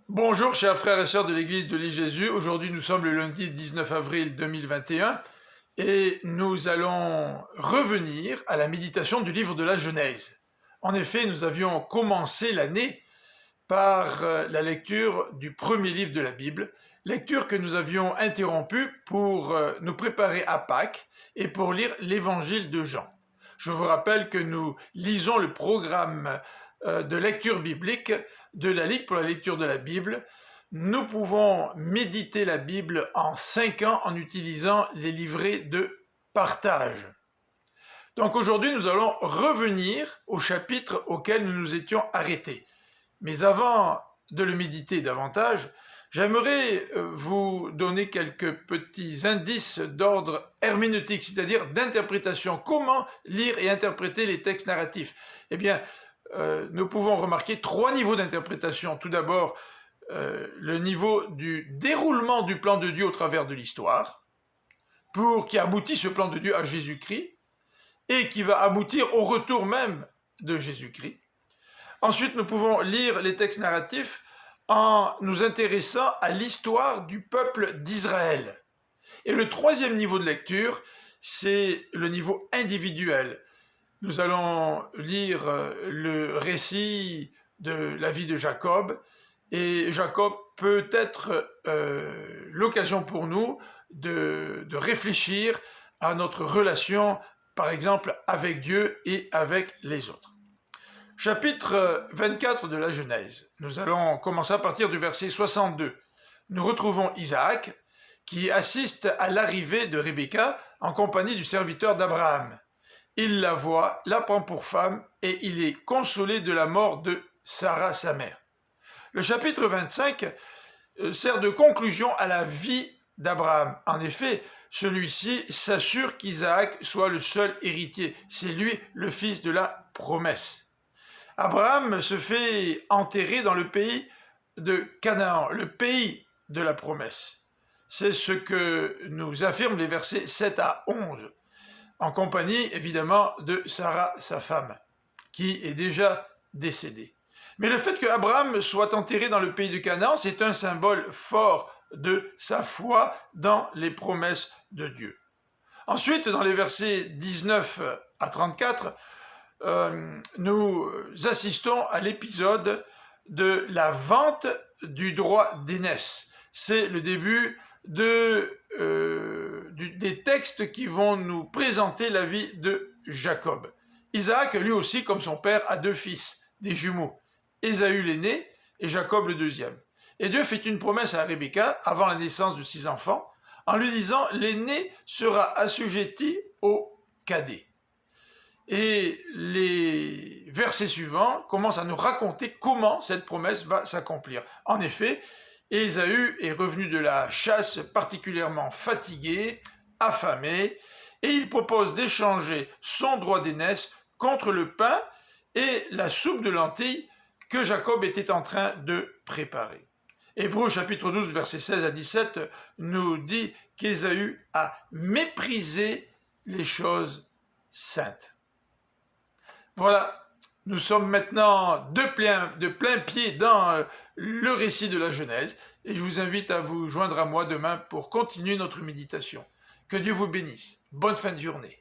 Bonjour chers frères et sœurs de l'église de l'île Jésus. Aujourd'hui nous sommes le lundi 19 avril 2021 et nous allons revenir à la méditation du livre de la Genèse. En effet, nous avions commencé l'année par la lecture du premier livre de la Bible, lecture que nous avions interrompue pour nous préparer à Pâques et pour lire l'évangile de Jean. Je vous rappelle que nous lisons le programme de lecture biblique de la Ligue pour la lecture de la Bible. Nous pouvons méditer la Bible en 5 ans en utilisant les livrets de partage. Donc aujourd'hui, nous allons revenir au chapitre auquel nous nous étions arrêtés. Mais avant de le méditer davantage, j'aimerais vous donner quelques petits indices d'ordre herméneutique, c'est-à-dire d'interprétation. Comment lire et interpréter les textes narratifs? Eh bien, nous pouvons remarquer 3 niveaux d'interprétation. Tout d'abord, le niveau du déroulement du plan de Dieu au travers de l'histoire, qui aboutit ce plan de Dieu à Jésus-Christ, et qui va aboutir au retour même de Jésus-Christ. Ensuite, nous pouvons lire les textes narratifs en nous intéressant à l'histoire du peuple d'Israël. Et le 3e niveau de lecture, c'est le niveau individuel. Nous allons lire le récit de la vie de Jacob, et Jacob peut être l'occasion pour nous de réfléchir à notre relation, par exemple, avec Dieu et avec les autres. Chapitre 24 de la Genèse. Nous allons commencer à partir du verset 62. Nous retrouvons Isaac qui assiste à l'arrivée de Rebecca en compagnie du serviteur d'Abraham. Il la voit, la prend pour femme et il est consolé de la mort de Sarah, sa mère. Le chapitre 25 sert de conclusion à la vie d'Abraham. En effet, celui-ci s'assure qu'Isaac soit le seul héritier. C'est lui le fils de la promesse. Abraham se fait enterrer dans le pays de Canaan, le pays de la promesse. C'est ce que nous affirment les versets 7 à 11. En compagnie, évidemment, de Sarah, sa femme, qui est déjà décédée. Mais le fait qu'Abraham soit enterré dans le pays de Canaan, c'est un symbole fort de sa foi dans les promesses de Dieu. Ensuite, dans les versets 19 à 34, nous assistons à l'épisode de la vente du droit d'aînesse. C'est le début des textes qui vont nous présenter la vie de Jacob. Isaac, lui aussi, comme son père, a 2 fils, des jumeaux, Ésaü l'aîné et Jacob le deuxième. Et Dieu fait une promesse à Rebecca avant la naissance de 6 enfants, en lui disant « l'aîné sera assujetti au cadet ». Et les versets suivants commencent à nous raconter comment cette promesse va s'accomplir. En effet, Ésaü est revenu de la chasse particulièrement fatigué, affamé, et il propose d'échanger son droit d'aînesse contre le pain et la soupe de lentilles que Jacob était en train de préparer. Hébreux chapitre 12, versets 16 à 17 nous dit qu'Ésaü a méprisé les choses saintes. Voilà, nous sommes maintenant de plein pied dans le récit de la Genèse et je vous invite à vous joindre à moi demain pour continuer notre méditation. Que Dieu vous bénisse. Bonne fin de journée.